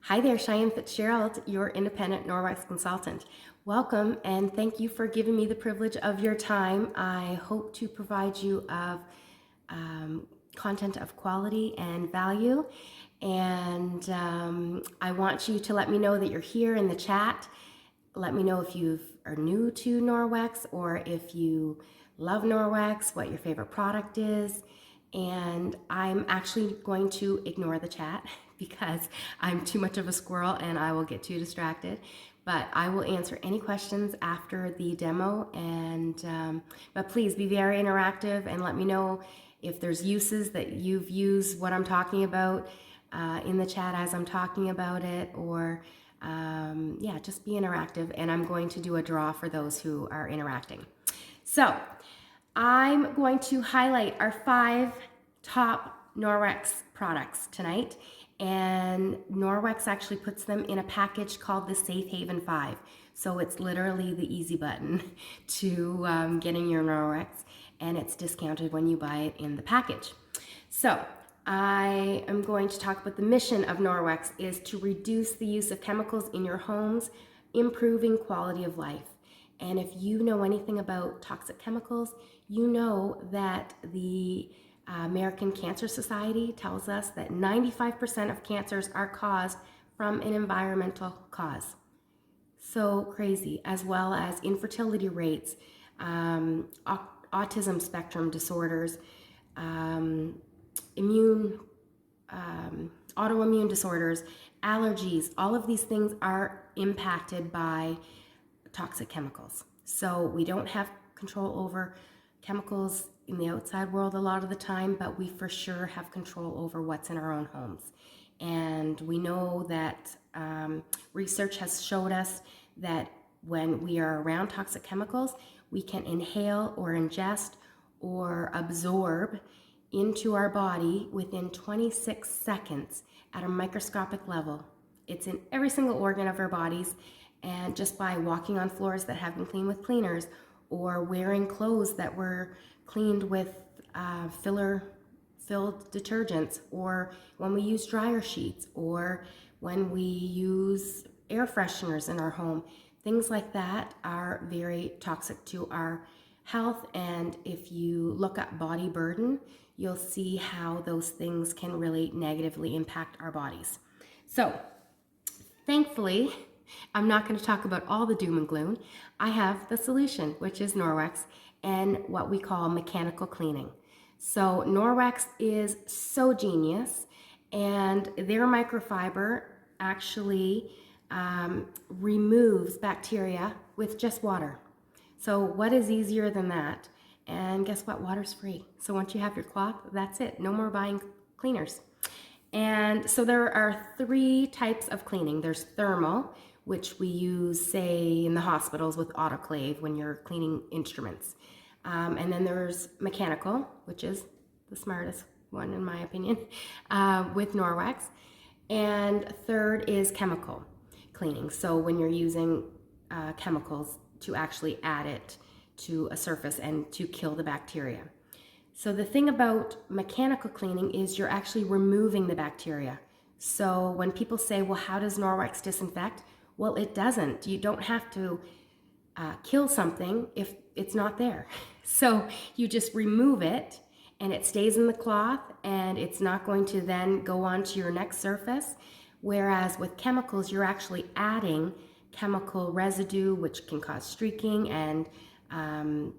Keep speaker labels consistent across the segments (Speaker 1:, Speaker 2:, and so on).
Speaker 1: Hi there, Cheyenne Fitzgerald, your independent Norwex consultant. Welcome and thank you for giving me the privilege of your time. I hope to provide you of content of quality and value. And I want you to let me know that you're here in the chat. Let me know if you are new to Norwex or if you love Norwex, what your favorite product is. And I'm actually going to ignore the chat because I'm too much of a squirrel and I will get too distracted. But I will answer any questions after the demo. But please be very interactive and let me know if there's uses that you've used what I'm talking about in the chat as I'm talking about it, or yeah, just be interactive. And I'm going to do a draw for those who are interacting. So I'm going to highlight our 5 top Norwex products tonight. And Norwex actually puts them in a package called the Safe Haven 5. So it's literally the easy button to getting your Norwex, and it's discounted when you buy it in the package. So I am going to talk about the mission of Norwex is to reduce the use of chemicals in your homes, improving quality of life. And if you know anything about toxic chemicals, you know that the American Cancer Society tells us that 95% of cancers are caused from an environmental cause. So crazy, as well as infertility rates, autism spectrum disorders, autoimmune disorders, allergies. All of these things are impacted by toxic chemicals. So we don't have control over chemicals in the outside world a lot of the time, but we for sure have control over what's in our own homes. And we know that research has showed us that when we are around toxic chemicals, we can inhale or ingest or absorb into our body within 26 seconds at a microscopic level. It's in every single organ of our bodies, and just by walking on floors that have been cleaned with cleaners, or wearing clothes that were cleaned with filler-filled detergents, or when we use dryer sheets, or when we use air fresheners in our home, things like that are very toxic to our health. And if you look at body burden, you'll see how those things can really negatively impact our bodies. So thankfully, I'm not going to talk about all the doom and gloom. I have the solution, which is Norwex and what we call mechanical cleaning. So Norwex is so genius, and their microfiber actually removes bacteria with just water. So what is easier than that? And guess what? Water's free. So once you have your cloth, that's it. No more buying cleaners. And so there are 3 types of cleaning. There's thermal, which we use, say, in the hospitals with autoclave when you're cleaning instruments. And then there's mechanical, which is the smartest one in my opinion, with Norwex. And third is chemical cleaning. So when you're using chemicals to actually add it to a surface and to kill the bacteria. So the thing about mechanical cleaning is you're actually removing the bacteria. So when people say, well, how does Norwex disinfect? Well, it doesn't. You don't have to kill something if it's not there. So you just remove it and it stays in the cloth, and it's not going to then go on to your next surface. Whereas with chemicals, you're actually adding chemical residue, which can cause streaking, and then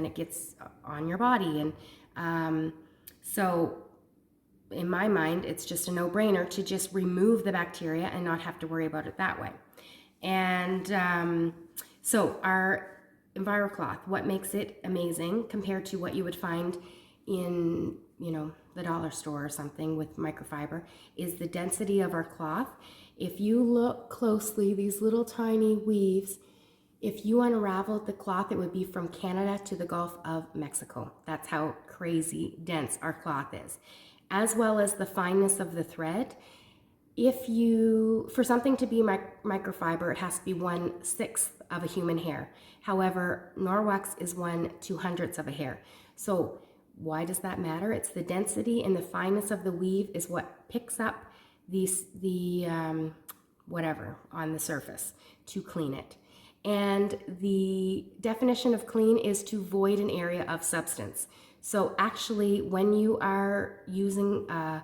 Speaker 1: it gets on your body. And so in my mind, it's just a no-brainer to just remove the bacteria and not have to worry about it that way. And so our EnviroCloth, what makes it amazing compared to what you would find in, the dollar store or something with microfiber, is the density of our cloth. If you look closely, these little tiny weaves, if you unraveled the cloth, it would be from Canada to the Gulf of Mexico. That's how crazy dense our cloth is. As well as the fineness of the thread. For something to be microfiber, it has to be 1/6 of a human hair. However, Norwex is 1/200 of a hair. So why does that matter? It's the density and the fineness of the weave is what picks up whatever on the surface to clean it. And the definition of clean is to void an area of substance. So actually, when you are using a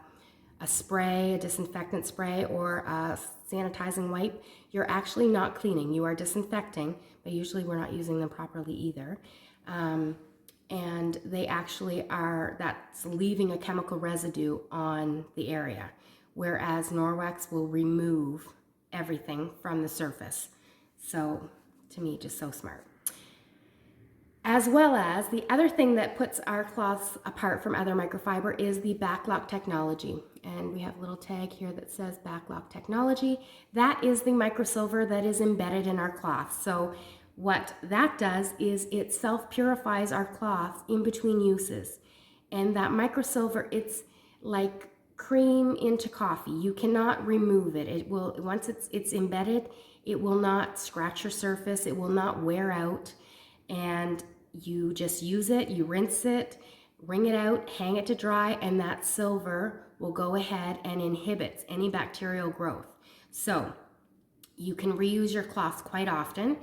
Speaker 1: spray, a disinfectant spray, or a sanitizing wipe, you're actually not cleaning. You are disinfecting, but usually we're not using them properly either. And they actually are, that's leaving a chemical residue on the area, whereas Norwex will remove everything from the surface. So to me, just so smart. As well as the other thing that puts our cloths apart from other microfiber is the backlock technology. And we have a little tag here that says backlock technology. That is the microsilver that is embedded in our cloth. So what that does is it self-purifies our cloth in between uses. And that microsilver, it's like cream into coffee. You cannot remove it. It will, once it's embedded, it will not scratch your surface. It will not wear out. And you just use it, you rinse it, wring it out, hang it to dry, and that silver will go ahead and inhibits any bacterial growth. So you can reuse your cloths quite often.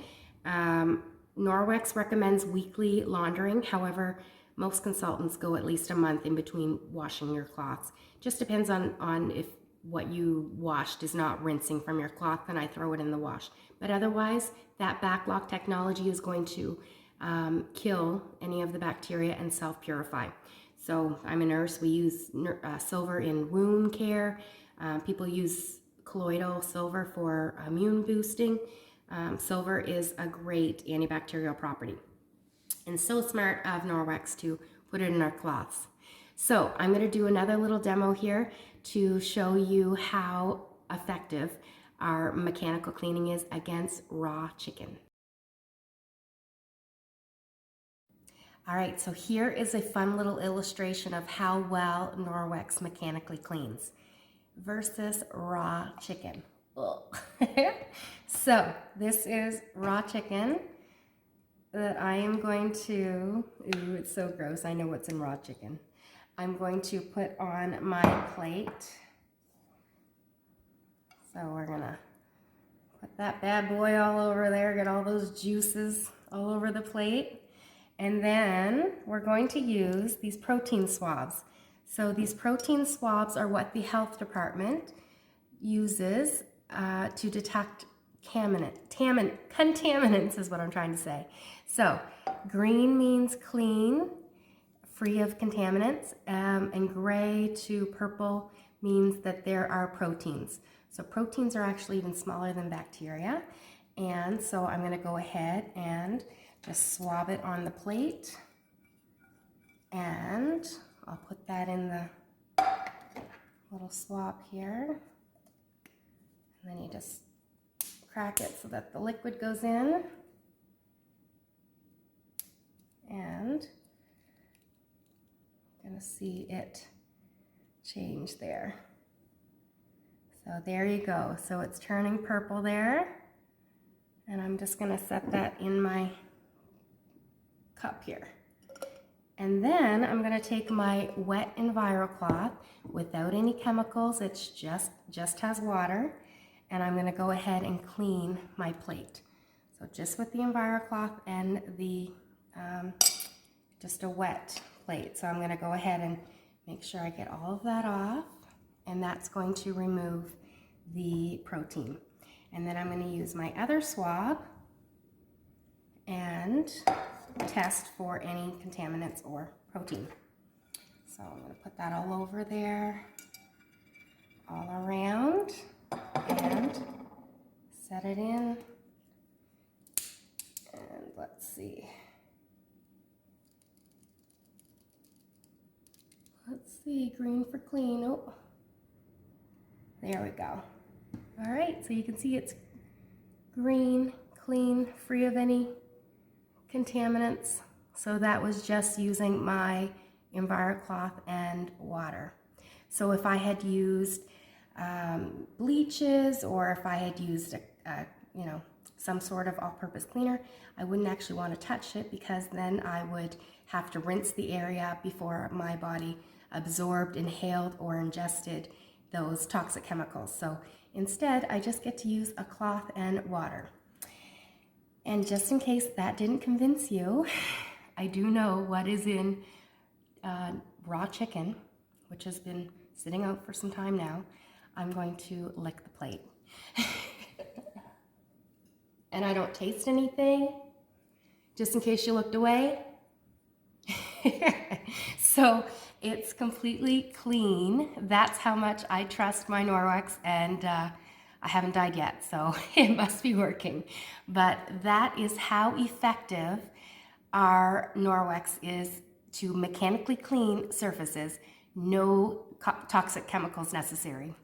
Speaker 1: Norwex recommends weekly laundering. However, most consultants go at least a month in between washing your cloths. Just depends on if what you washed is not rinsing from your cloth, then I throw it in the wash. But otherwise, that backlock technology is going to kill any of the bacteria and self-purify. So I'm a nurse. We use silver in wound care. People use colloidal silver for immune boosting. Silver is a great antibacterial property. And so smart of Norwex to put it in our cloths. So I'm going to do another little demo here to show you how effective our mechanical cleaning is against raw chicken. All right, so here is a fun little illustration of how well Norwex mechanically cleans versus raw chicken. So this is raw chicken that I am going to, ooh, it's so gross. I know what's in raw chicken. I'm going to put on my plate. So we're gonna put that bad boy all over there, get all those juices all over the plate. And then we're going to use these protein swabs. So these protein swabs are what the health department uses to detect contaminants is what I'm trying to say. So green means clean, free of contaminants, and gray to purple means that there are proteins. So proteins are actually even smaller than bacteria. And so I'm going to go ahead and just swab it on the plate. And I'll put that in the little swab here. And then you just crack it so that the liquid goes in. And I'm going to see it change there. So there you go. So it's turning purple there. And I'm just going to set that in my cup here. And then I'm going to take my wet EnviroCloth without any chemicals. It's just has water. And I'm going to go ahead and clean my plate. So just with the EnviroCloth and the just a wet plate. So I'm going to go ahead and make sure I get all of that off. And that's going to remove the protein. And then I'm going to use my other swab and test for any contaminants or protein. So I'm going to put that all over there, all around, and set it in. And let's see. Let's see, green for clean. Oh, there we go. All right, so you can see it's green, clean, free of any contaminants. So that was just using my EnviroCloth and water. So if I had used bleaches, or if I had used some sort of all-purpose cleaner, I wouldn't actually want to touch it, because then I would have to rinse the area before my body absorbed, inhaled, or ingested those toxic chemicals. So instead, I just get to use a cloth and water. And just in case that didn't convince you, I do know what is in raw chicken, which has been sitting out for some time now. I'm going to lick the plate. And I don't taste anything, just in case you looked away. So it's completely clean. That's how much I trust my Norwex, and I haven't died yet, so it must be working. But that is how effective our Norwex is to mechanically clean surfaces. No toxic chemicals necessary.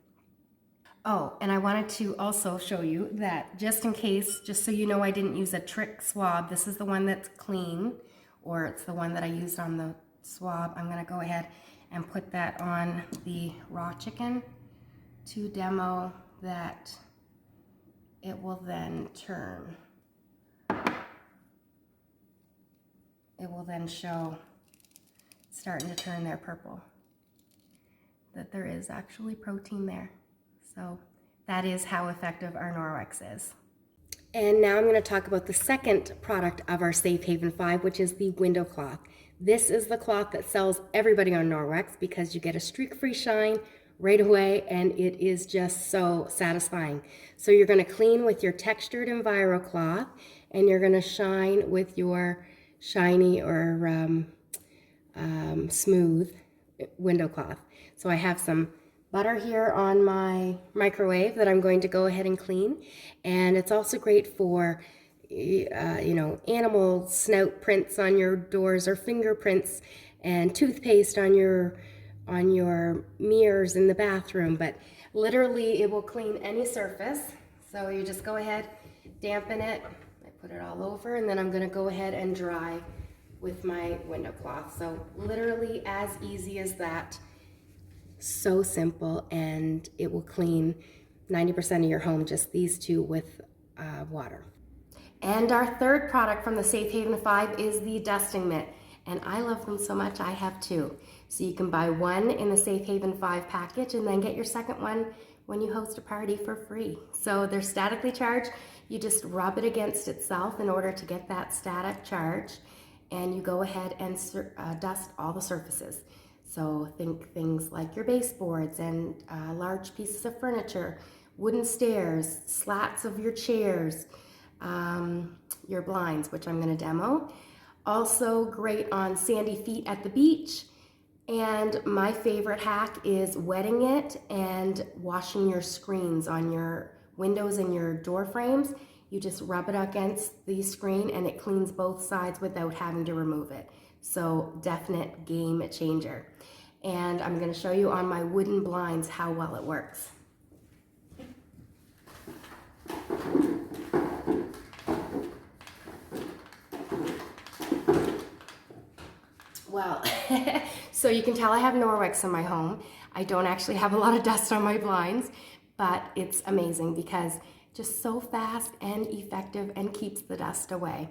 Speaker 1: Oh, and I wanted to also show you that just in case, just so you know I didn't use a trick swab, this is the one that's clean, or it's the one that I used on the swab. I'm gonna go ahead and put that on the raw chicken to demo that it will then turn. It will then show, starting to turn there purple, that there is actually protein there. So that is how effective our Norwex is. And now I'm going to talk about the second product of our Safe Haven 5, which is the window cloth. This is the cloth that sells everybody on Norwex because you get a streak-free shine right away, and it is just so satisfying. So you're going to clean with your textured Enviro cloth, and you're going to shine with your shiny or smooth window cloth. So I have some butter here on my microwave that I'm going to go ahead and clean, and it's also great for animal snout prints on your doors, or fingerprints and toothpaste on your mirrors in the bathroom. But literally it will clean any surface. So you just go ahead, dampen it, I put it all over, and then I'm going to go ahead and dry with my window cloth. So literally as easy as that. So simple, and it will clean 90% of your home, just these two with water. And our third product from the Safe Haven 5 is the dusting mitt, and I love them so much I have two. So you can buy one in the Safe Haven 5 package and then get your second one when you host a party for free. So they're statically charged. You just rub it against itself in order to get that static charge, and you go ahead and dust all the surfaces. So think things like your baseboards and large pieces of furniture, wooden stairs, slats of your chairs, your blinds, which I'm going to demo. Also great on sandy feet at the beach. And my favorite hack is wetting it and washing your screens on your windows and your door frames. You just rub it against the screen and it cleans both sides without having to remove it. So definite game changer. And I'm going to show you on my wooden blinds how well it works. Well, so you can tell I have Norwex in my home. I don't actually have a lot of dust on my blinds, but it's amazing because just so fast and effective and keeps the dust away.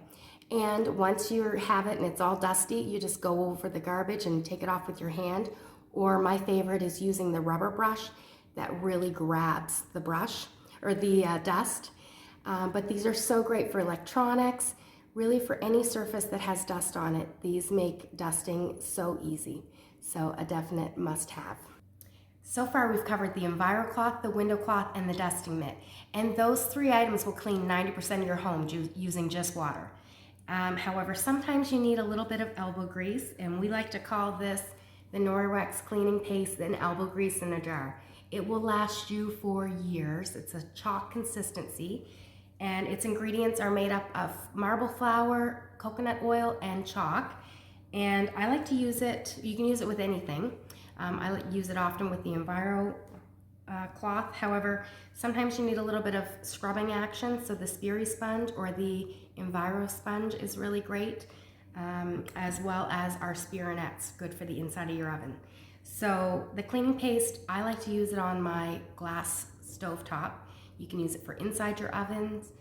Speaker 1: And once you have it and it's all dusty, you just go over the garbage and take it off with your hand. Or my favorite is using the rubber brush that really grabs the brush or the dust. But these are so great for electronics, really for any surface that has dust on it. These make dusting so easy. So a definite must-have. So far we've covered the Enviro cloth, the window cloth, and the dusting mitt. And those three items will clean 90% of your home using just water. However, sometimes you need a little bit of elbow grease, and we like to call this the Norwex cleaning paste and elbow grease in a jar. It will last you for years. It's a chalk consistency, and its ingredients are made up of marble flour, coconut oil, and chalk. And I like to use it, you can use it with anything. I use it often with the Enviro cloth. However, sometimes you need a little bit of scrubbing action, so the Speary sponge or the Enviro sponge is really great, as well as our Spearinets, good for the inside of your oven. So the cleaning paste, I like to use it on my glass stovetop. You can use it for inside your ovens.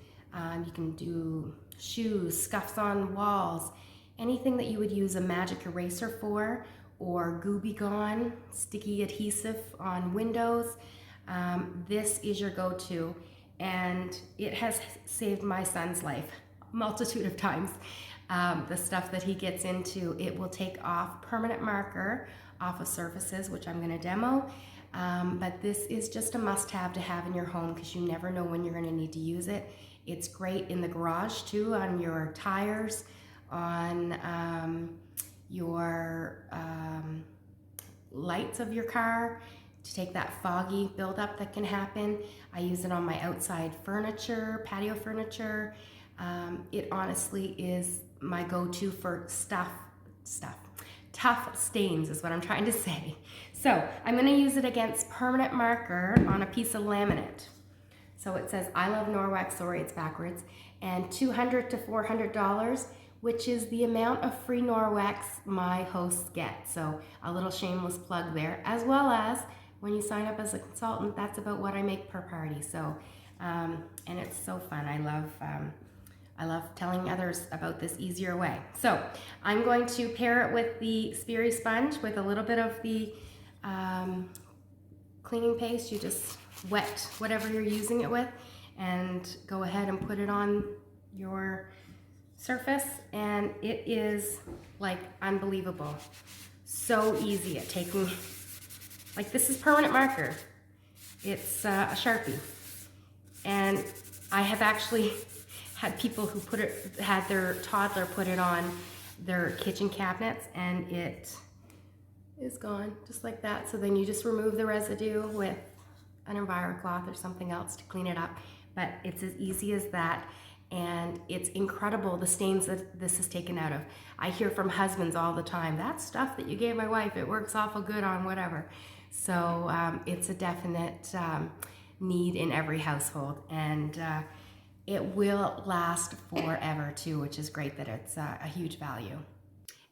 Speaker 1: You can do shoes, scuffs on walls, anything that you would use a magic eraser for, or Gooby Gone, sticky adhesive on windows, this is your go-to, and it has saved my son's life a multitude of times. The stuff that he gets into, it will take off permanent marker off of surfaces, which I'm going to demo. But this is just a must-have to have in your home because you never know when you're going to need to use it. It's great in the garage too, on your tires, on your lights of your car, to take that foggy buildup that can happen. I use it on my outside furniture, patio furniture. It honestly is my go-to for tough stains is what I'm trying to say. So I'm going to use it against permanent marker on a piece of laminate. So it says I love Norwex, sorry it's backwards, and $200 to $400, which is the amount of free Norwex my hosts get. So a little shameless plug there, as well as when you sign up as a consultant, that's about what I make per party. So, and it's so fun. I love telling others about this easier way. So I'm going to pair it with the Sperry sponge with a little bit of the cleaning paste. You just wet whatever you're using it with and go ahead and put it on your surface, and it is like unbelievable. So easy at taking, like this is permanent marker. It's a Sharpie, and I have actually had people who had their toddler put it on their kitchen cabinets, and it is gone just like that. So then you just remove the residue with an EnviroCloth or something else to clean it up. But it's as easy as that, and it's incredible the stains that this is taken out of. I hear from husbands all the time, that stuff that you gave my wife, it works awful good on whatever. So it's a definite need in every household, and it will last forever too, which is great that it's a huge value.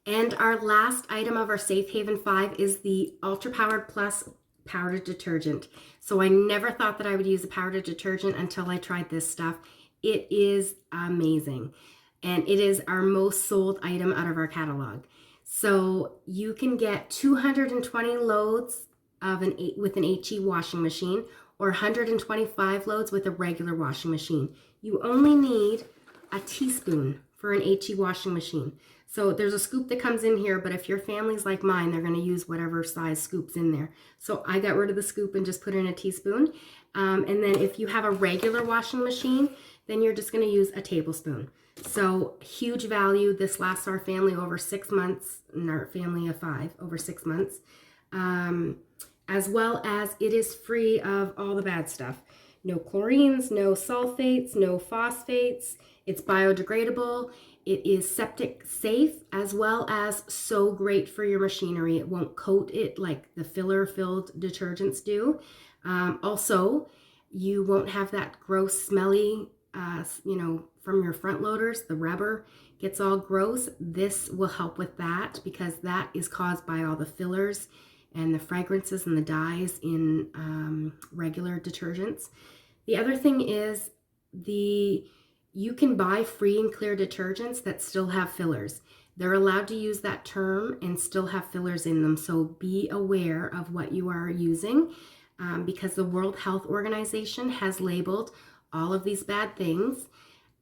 Speaker 1: And our last item of our Safe Haven 5 is the Ultra Powered Plus powdered detergent. So I never thought that I would use a powdered detergent until I tried this stuff. It is amazing, and it is our most sold item out of our catalog. So you can get 220 loads of with an HE washing machine, or 125 loads with a regular washing machine. You only need a teaspoon for an HE washing machine. So there's a scoop that comes in here, but if your family's like mine, they're going to use whatever size scoop's in there. So I got rid of the scoop and just put in a teaspoon. And then if you have a regular washing machine, then you're just going to use a tablespoon. So huge value. This lasts our family over 6 months, and our family of 5 over 6 months. As well as it is free of all the bad stuff. No chlorines, no sulfates, no phosphates. It's biodegradable. It is septic safe, as well as so great for your machinery. It won't coat it like the filler-filled detergents do. Also, you won't have that gross, smelly, from your front loaders. The rubber gets all gross. This will help with that because that is caused by all the fillers and the fragrances and the dyes in regular detergents. The other thing is you can buy free and clear detergents that still have fillers. They're allowed to use that term and still have fillers in them. So be aware of what you are using because the World Health Organization has labeled all of these bad things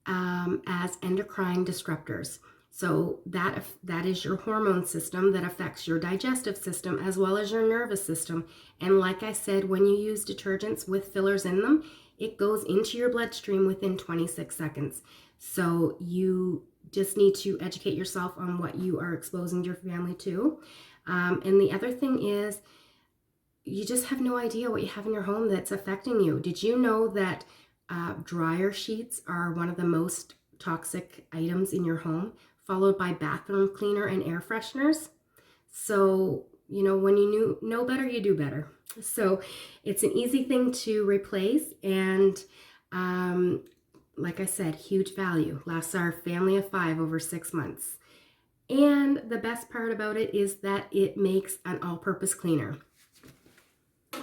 Speaker 1: as endocrine disruptors. So that is your hormone system that affects your digestive system as well as your nervous system. And like I said, when you use detergents with fillers in them, it goes into your bloodstream within 26 seconds. So you just need to educate yourself on what you are exposing your family to. And the other thing is, you just have no idea what you have in your home that's affecting you. Did you know that dryer sheets are one of the most toxic items in your home, followed by bathroom cleaner and air fresheners? So, when you know better, you do better. So it's an easy thing to replace, and like I said, huge value. Lasts our family of 5 over 6 months. And the best part about it is that it makes an all-purpose cleaner.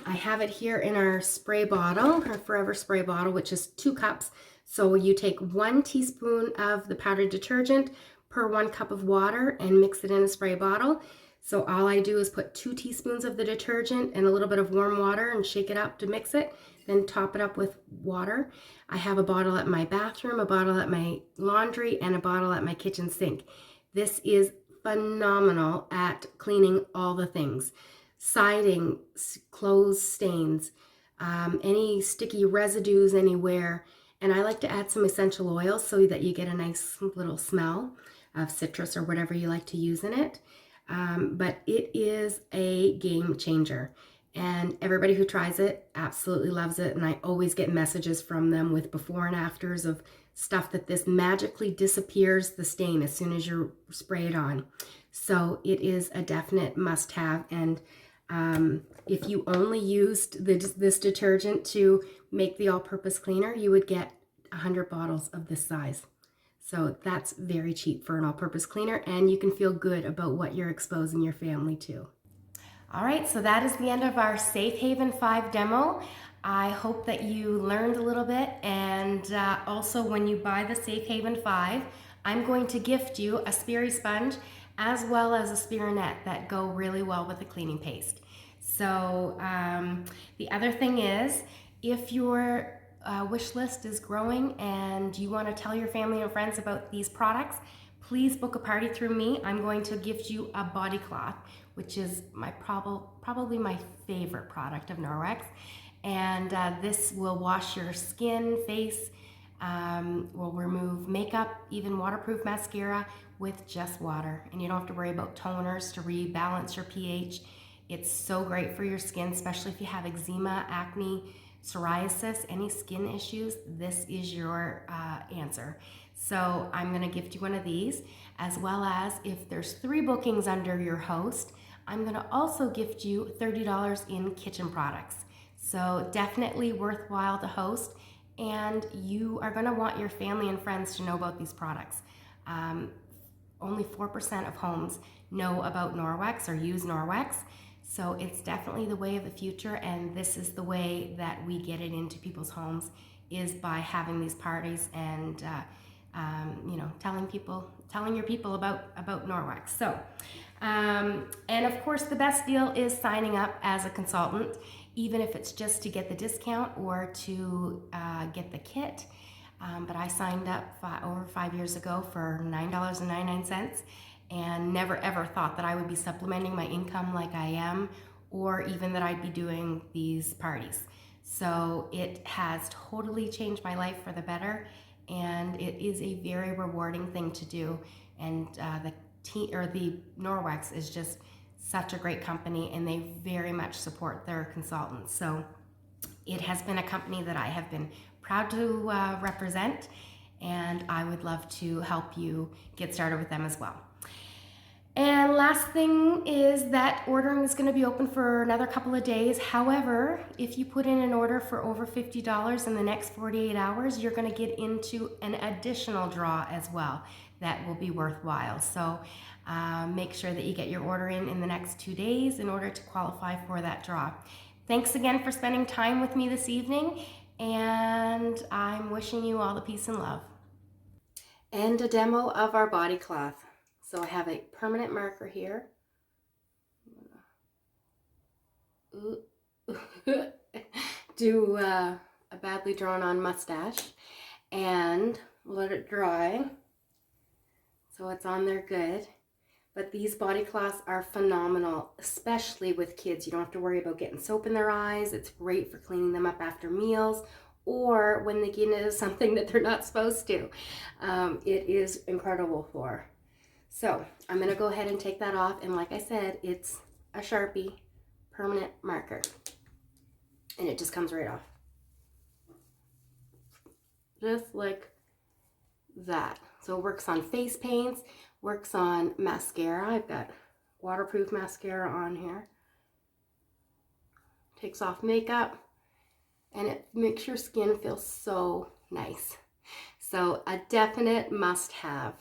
Speaker 1: I have it here in our spray bottle, our Forever spray bottle, which is 2 cups. So you take 1 teaspoon of the powdered detergent per 1 cup of water and mix it in a spray bottle. So all I do is put 2 teaspoons of the detergent and a little bit of warm water and shake it up to mix it, then top it up with water. I have a bottle at my bathroom, a bottle at my laundry, and a bottle at my kitchen sink. This is phenomenal at cleaning all the things. Siding, clothes stains, any sticky residues anywhere. And I like to add some essential oils so that you get a nice little smell of citrus or whatever you like to use in it. But it is a game changer. And everybody who tries it absolutely loves it. And I always get messages from them with before and afters of stuff that this magically disappears the stain as soon as you spray it on. So it is a definite must-have. And if you only used this detergent to make the all-purpose cleaner, you would get 100 bottles of this size. So that's very cheap for an all-purpose cleaner, and you can feel good about what you're exposing your family to. All right, so that is the end of our Safe Haven 5 demo. I hope that you learned a little bit, and also when you buy the Safe Haven 5, I'm going to gift you a Sperry sponge as well as a Spearnet that go really well with the cleaning paste. So the other thing is, if your wish list is growing and you want to tell your family and friends about these products, please book a party through me. I'm going to gift you a body cloth, which is my probably my favorite product of Norwex. And this will wash your skin, face, will remove makeup, even waterproof mascara with just water. And you don't have to worry about toners to rebalance your pH. It's so great for your skin, especially if you have eczema, acne, psoriasis, any skin issues. This is your answer. So I'm going to gift you one of these, as well as if there's 3 bookings under your host, I'm going to also gift you $30 in kitchen products. So definitely worthwhile to host, and you are going to want your family and friends to know about these products. Only 4% of homes know about Norwex or use Norwex. So it's definitely the way of the future, and this is the way that we get it into people's homes, is by having these parties and telling your people about Norwex. So, and of course, the best deal is signing up as a consultant, even if it's just to get the discount or to get the kit. But I signed up over 5 years ago for $9.99. And never ever thought that I would be supplementing my income like I am, or even that I'd be doing these parties. So it has totally changed my life for the better, and it is a very rewarding thing to do. And the Norwex is just such a great company, and they very much support their consultants. So it has been a company that I have been proud to represent, and I would love to help you get started with them as well. And last thing is that ordering is going to be open for another couple of days. However, if you put in an order for over $50 in the next 48 hours, you're going to get into an additional draw as well that will be worthwhile. So make sure that you get your order in the next 2 days in order to qualify for that draw. Thanks again for spending time with me this evening, and I'm wishing you all the peace and love. And a demo of our body cloth. So I have a permanent marker here. Do a badly drawn on mustache and let it dry so it's on there good. But these body cloths are phenomenal, especially with kids. You don't have to worry about getting soap in their eyes. It's great for cleaning them up after meals or when they get into something that they're not supposed to. It is incredible for. So I'm going to go ahead and take that off. And like I said, it's a Sharpie permanent marker. And it just comes right off. Just like that. So it works on face paints, works on mascara. I've got waterproof mascara on here. Takes off makeup. And it makes your skin feel so nice. So a definite must-have.